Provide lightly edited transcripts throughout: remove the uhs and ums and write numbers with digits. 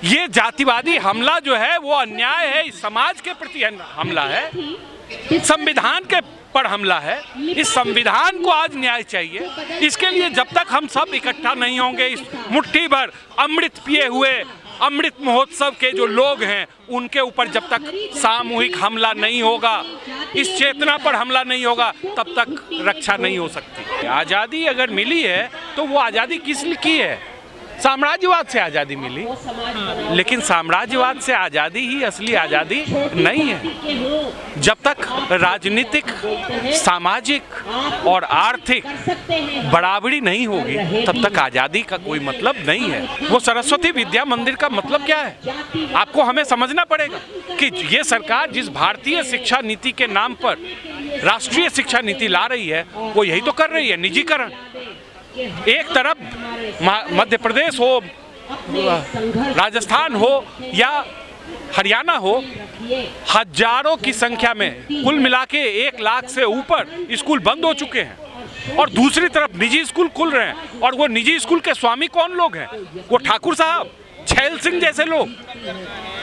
ये जातिवादी हमला जो है वो अन्याय है, इस समाज के प्रति हमला है, संविधान के पर हमला है। इस संविधान को आज न्याय चाहिए। इसके लिए जब तक हम सब इकट्ठा नहीं होंगे, इस मुट्ठी भर अमृत पिए हुए अमृत महोत्सव के जो लोग हैं उनके ऊपर जब तक सामूहिक हमला नहीं होगा, इस चेतना पर हमला नहीं होगा, तब तक रक्षा नहीं हो सकती। आज़ादी अगर मिली है तो वो आज़ादी किस लिए की है? साम्राज्यवाद से आज़ादी मिली, लेकिन साम्राज्यवाद से आज़ादी ही असली आज़ादी नहीं है। जब तक राजनीतिक, सामाजिक और आर्थिक बराबरी नहीं होगी तब तक आज़ादी का कोई मतलब नहीं है। वो सरस्वती विद्या मंदिर का मतलब क्या है? आपको हमें समझना पड़ेगा कि ये सरकार जिस भारतीय शिक्षा नीति के नाम पर राष्ट्रीय शिक्षा नीति ला रही है वो यही तो कर रही है, निजीकरण। एक तरफ मध्य प्रदेश हो, राजस्थान हो या हरियाणा हो, हजारों की संख्या में कुल मिला के 1 लाख से ऊपर स्कूल बंद हो चुके हैं और दूसरी तरफ निजी स्कूल खुल रहे हैं। और वो निजी स्कूल के स्वामी कौन लोग हैं? वो ठाकुर साहब, छैल सिंह जैसे लोग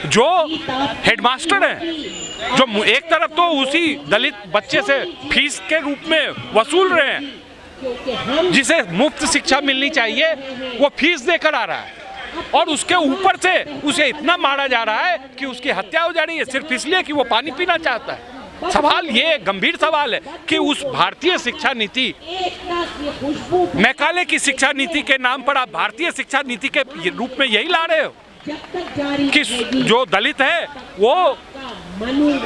जो हेडमास्टर हैं, जो एक तरफ तो उसी दलित बच्चे से फीस के रूप में वसूल रहे हैं, जिसे मुफ्त शिक्षा मिलनी चाहिए वो फीस देकर आ रहा है, और उसके ऊपर से उसे इतना मारा जा रहा है कि उसकी हत्या हो जा रही है सिर्फ इसलिए कि वो पानी पीना चाहता है। सवाल ये गंभीर सवाल है कि उस भारतीय शिक्षा नीति, मैकाले की शिक्षा नीति के नाम पर आप भारतीय शिक्षा नीति के रूप में यही ला रहे हो कि जो दलित है वो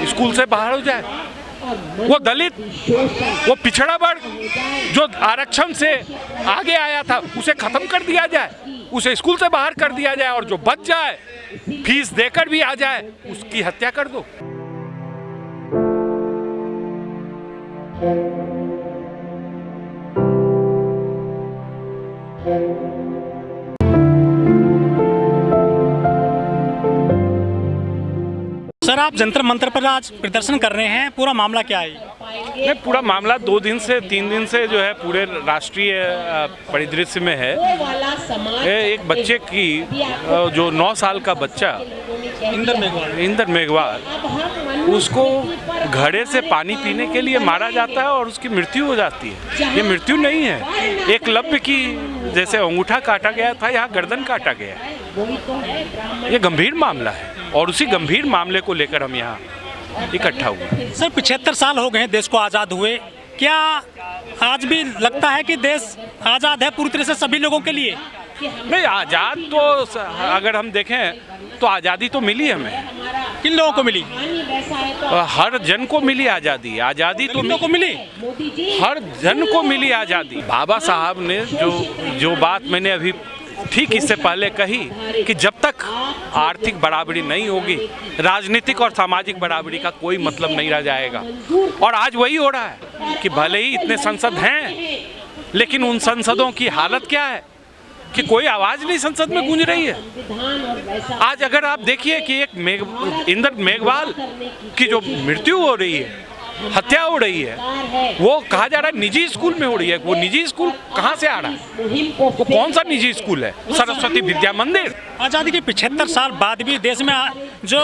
स्कूल से बाहर हो जाए, वो दलित, वो पिछड़ा वर्ग जो आरक्षण से आगे आया था उसे खत्म कर दिया जाए, उसे स्कूल से बाहर कर दिया जाए, और जो बच जाए फीस देकर भी आ जाए उसकी हत्या कर दो। सर, आप जंतर मंतर पर आज प्रदर्शन कर रहे हैं, पूरा मामला क्या है? नहीं, पूरा मामला 2 दिन से 3 दिन से जो है पूरे राष्ट्रीय परिदृश्य में है। एक बच्चे की जो 9 साल का बच्चा इंदर मेघवाल, उसको घड़े से पानी पीने के लिए मारा जाता है और उसकी मृत्यु हो जाती है। ये मृत्यु नहीं है, एकलव्य की जैसे अंगूठा काटा गया था, यहाँ गर्दन काटा गया है। ये गंभीर मामला है और उसी गंभीर मामले को लेकर हम यहाँ इकट्ठा हुए। सर, 75 साल हो गए हैं देश को आज़ाद हुए, क्या आज भी लगता है कि देश आज़ाद है पूरी तरह से सभी लोगों के लिए? नहीं, आज़ाद तो अगर हम देखें तो आज़ादी तो मिली हमें। किन लोगों को मिली? हर जन को मिली आज़ादी। आज़ादी तो लोगों को मिली, हर जन को मिली आज़ादी। बाबा साहब ने जो बात मैंने अभी ठीक इससे पहले कही कि जब तक आर्थिक बराबरी नहीं होगी, राजनीतिक और सामाजिक बराबरी का कोई मतलब नहीं रह जाएगा। और आज वही हो रहा है कि भले ही इतने संसद हैं, लेकिन उन संसदों की हालत क्या है कि कोई आवाज़ नहीं संसद में गूंज रही है। आज अगर आप देखिए कि एक इंदर मेघवाल की जो मृत्यु हो रही है, हत्या हो रही है, वो कहा जा रहा है निजी स्कूल में हो रही है। वो निजी स्कूल कहाँ से आ रहा है? वो कौन सा निजी स्कूल है? सरस्वती विद्या मंदिर। आज़ादी के 75 साल बाद भी देश में जो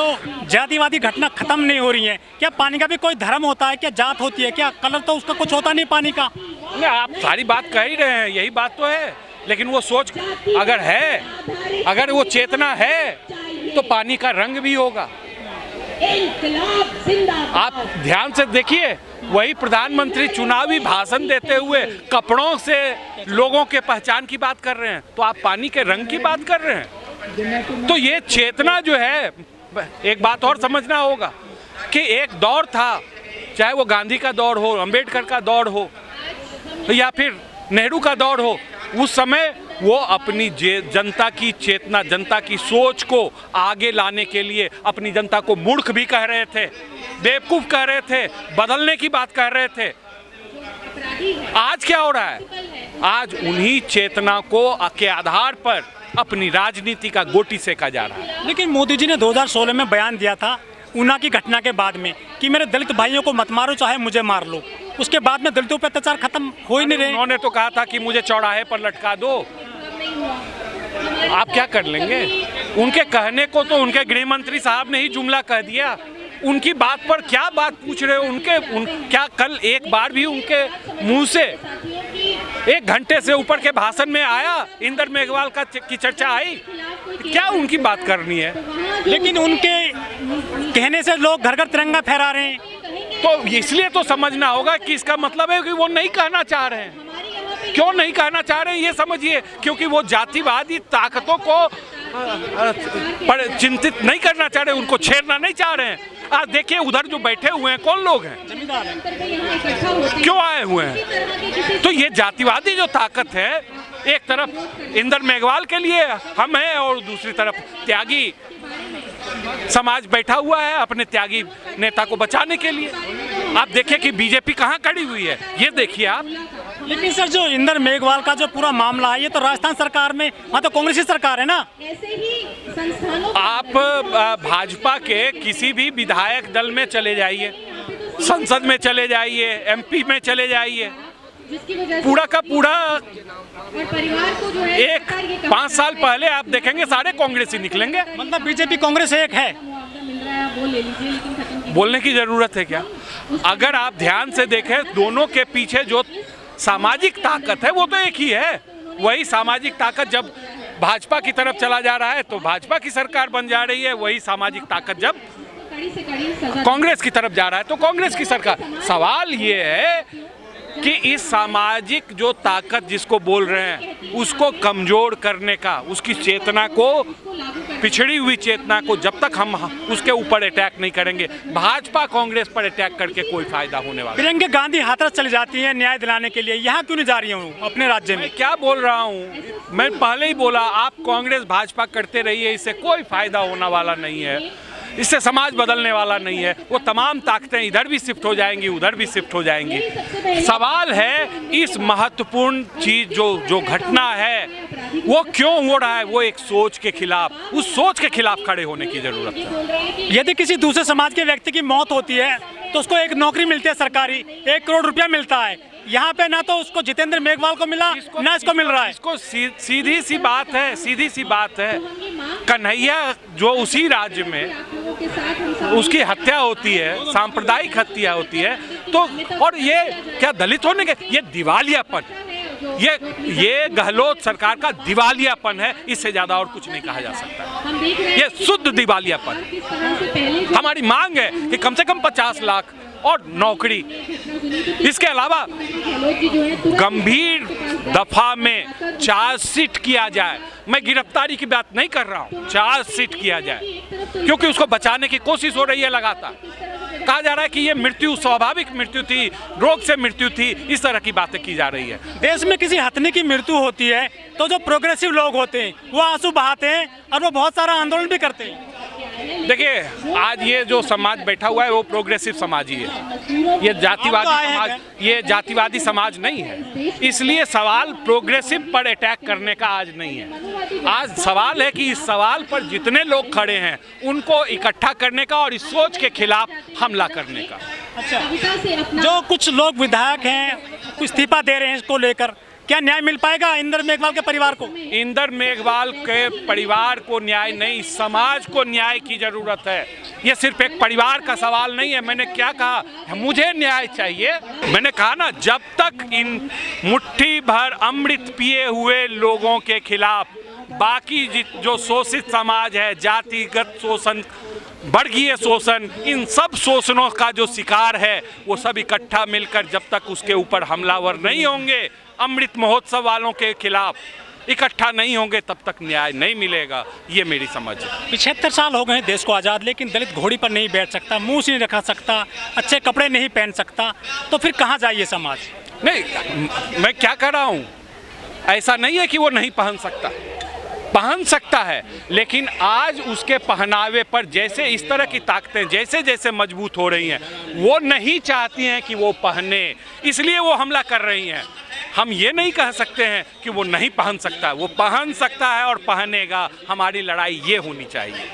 जातिवादी घटना खत्म नहीं हो रही है, क्या पानी का भी कोई धर्म होता है? क्या जात होती है? क्या कलर तो उसका कुछ होता नहीं पानी का? नहीं, आप सारी बात कह ही रहे हैं, यही बात तो है, लेकिन वो सोच अगर है, अगर वो चेतना है तो पानी का रंग भी होगा। आप ध्यान से देखिए, वही प्रधानमंत्री चुनावी भाषण देते हुए कपड़ों से लोगों के पहचान की बात कर रहे हैं, तो आप पानी के रंग की बात कर रहे हैं। तो ये चेतना जो है, एक बात और समझना होगा कि एक दौर था, चाहे वो गांधी का दौर हो, अंबेडकर का दौर हो या फिर नेहरू का दौर हो, उस समय वो अपनी जनता की चेतना, जनता की सोच को आगे लाने के लिए अपनी जनता को मूर्ख भी कह रहे थे, बेवकूफ़ कह रहे थे, बदलने की बात कह रहे थे। आज क्या हो रहा है? आज उन्हीं चेतना को के आधार पर अपनी राजनीति का गोटी सेका जा रहा है। लेकिन मोदी जी ने 2016 में बयान दिया था ऊना की घटना के बाद में कि मेरे दलित भाइयों को मत मारो, चाहे मुझे मार लो। उसके बाद में दलितों पर अत्याचार खत्म हो ही नहीं रहे। उन्होंने तो कहा था कि मुझे चौराहे पर लटका दो। आप क्या कर लेंगे? उनके कहने को तो उनके गृह मंत्री साहब ने ही जुमला कह दिया। उनकी बात पर क्या बात पूछ रहे हो? क्या कल एक बार भी उनके मुंह से 1 घंटे से ऊपर के भाषण में आया इंदर मेघवाल की चर्चा आई? क्या उनकी बात करनी है? लेकिन उनके कहने से लोग घर घर तिरंगा फहरा रहे हैं, तो इसलिए तो समझना होगा कि इसका मतलब है कि वो नहीं कहना चाह रहे हैं। क्यों नहीं कहना चाह रहे हैं ये समझिए, क्योंकि वो जातिवादी ताकतों को चिंतित नहीं करना चाह रहे, उनको छेड़ना नहीं चाह रहे हैं। आज देखिए उधर जो बैठे हुए हैं कौन लोग हैं, जमींदार हैं। क्यों आए हुए हैं? तो ये जातिवादी जो ताकत है, एक तरफ इंदर मेघवाल के लिए हम हैं और दूसरी तरफ त्यागी समाज बैठा हुआ है अपने त्यागी नेता को बचाने के लिए। आप देखिए कि बीजेपी कहाँ खड़ी हुई है, ये देखिए आप। लेकिन सर जो इंदर मेघवाल का जो पूरा मामला है, ये तो राजस्थान सरकार में, वहाँ तो कांग्रेस की सरकार है ना। आप भाजपा के किसी भी विधायक दल में चले जाइए, संसद में चले जाइए, एमपी में चले जाइए, पूरा का पूरा 5 साल पहले आप देखेंगे सारे कांग्रेसी निकलेंगे। मतलब बीजेपी कांग्रेस एक है। बोलने की जरूरत है क्या? अगर आप ध्यान से देखें, दोनों के पीछे जो सामाजिक ताकत है वो तो एक ही है। वही सामाजिक ताकत जब भाजपा की तरफ चला जा रहा है तो भाजपा की सरकार बन जा रही है, वही सामाजिक ताकत जब कांग्रेस की तरफ जा रहा है तो कांग्रेस की सरकार। सवाल ये है कि इस सामाजिक जो ताकत जिसको बोल रहे हैं उसको कमजोर करने का, उसकी चेतना को, पिछड़ी हुई चेतना को जब तक हम उसके ऊपर अटैक नहीं करेंगे, भाजपा कांग्रेस पर अटैक करके कोई फायदा होने वाला। प्रियंका गांधी हाथरस चली जाती है न्याय दिलाने के लिए, यहाँ क्यों नहीं जा रही हूँ अपने राज्य में? क्या बोल रहा हूँ मैं, पहले ही बोला, आप कांग्रेस भाजपा करते रहिए, इससे कोई फायदा होने वाला नहीं है, इससे समाज बदलने वाला नहीं है। वो तमाम ताकतें इधर भी शिफ्ट हो जाएंगी, उधर भी शिफ्ट हो जाएंगी। सवाल है इस महत्वपूर्ण चीज जो घटना है वो क्यों हो रहा है, वो एक सोच के खिलाफ, उस सोच के खिलाफ खड़े होने की जरूरत है। यदि किसी दूसरे समाज के व्यक्ति की मौत होती है तो उसको एक नौकरी मिलती है सरकारी, 1 करोड़ रुपया मिलता है। यहाँ पे ना तो उसको जितेंद्र मेघवाल को मिला, ना इसको मिल रहा है। इसको सीधी सी बात है, कन्हैया जो उसी राज्य में उसकी हत्या होती है, सांप्रदायिक हत्या होती है, तो और ये क्या दलित होने के, ये दिवालियापन, ये गहलोत सरकार का दिवालियापन है, इससे ज्यादा और कुछ नहीं कहा जा सकता। ये शुद्ध दिवालियापन। हमारी मांग है कि कम से कम 50 लाख और नौकरी, इसके अलावा गंभीर दफा में चार्जशीट किया जाए। मैं गिरफ्तारी की बात नहीं कर रहा हूँ, चार्जशीट किया जाए, क्योंकि उसको बचाने की कोशिश हो रही है लगातार। कहा जा रहा है कि ये मृत्यु स्वाभाविक मृत्यु थी, रोग से मृत्यु थी, इस तरह की बातें की जा रही है। देश में किसी हत्या की मृत्यु होती है तो जो प्रोग्रेसिव लोग होते हैं वो आंसू बहाते हैं और वो बहुत सारा आंदोलन भी करते हैं। देखिए आज ये जो समाज बैठा हुआ है वो प्रोग्रेसिव समाज ही है, ये जातिवादी समाज नहीं है। इसलिए सवाल प्रोग्रेसिव पर अटैक करने का आज नहीं है। आज सवाल है कि इस सवाल पर जितने लोग खड़े हैं उनको इकट्ठा करने का और इस सोच के खिलाफ हमला करने का। अच्छा, जो कुछ लोग विधायक हैं कुछ इस्तीफा दे रहे हैं, इसको लेकर क्या न्याय मिल पाएगा इंदर मेघवाल के परिवार को? इंदर मेघवाल के परिवार को न्याय नहीं, समाज को न्याय की जरूरत है। ये सिर्फ एक परिवार का सवाल नहीं है। मैंने क्या कहा, मुझे न्याय चाहिए। मैंने कहा ना, जब तक इन मुट्ठी भर अमृत पिए हुए लोगों के खिलाफ बाकी जो शोषित समाज है, जातिगत शोषण, वर्गीय शोषण, इन सब शोषणों का जो शिकार है वो सब इकट्ठा मिलकर जब तक उसके ऊपर हमलावर नहीं होंगे, अमृत महोत्सव वालों के खिलाफ इकट्ठा नहीं होंगे, तब तक न्याय नहीं मिलेगा। ये मेरी समझ है। 75 साल हो गए हैं देश को आज़ाद, लेकिन दलित घोड़ी पर नहीं बैठ सकता, मुंह नहीं रखा सकता, अच्छे कपड़े नहीं पहन सकता, तो फिर कहाँ जाइए समाज? नहीं, मैं क्या कह रहा हूँ, ऐसा नहीं है कि वो नहीं पहन सकता, पहन सकता है, लेकिन आज उसके पहनावे पर जैसे इस तरह की ताकतें जैसे जैसे मजबूत हो रही हैं, वो नहीं चाहती हैं कि वो पहने, इसलिए वो हमला कर रही हैं। हम ये नहीं कह सकते हैं कि वो नहीं पहन सकता, वो पहन सकता है और पहनेगा। हमारी लड़ाई ये होनी चाहिए।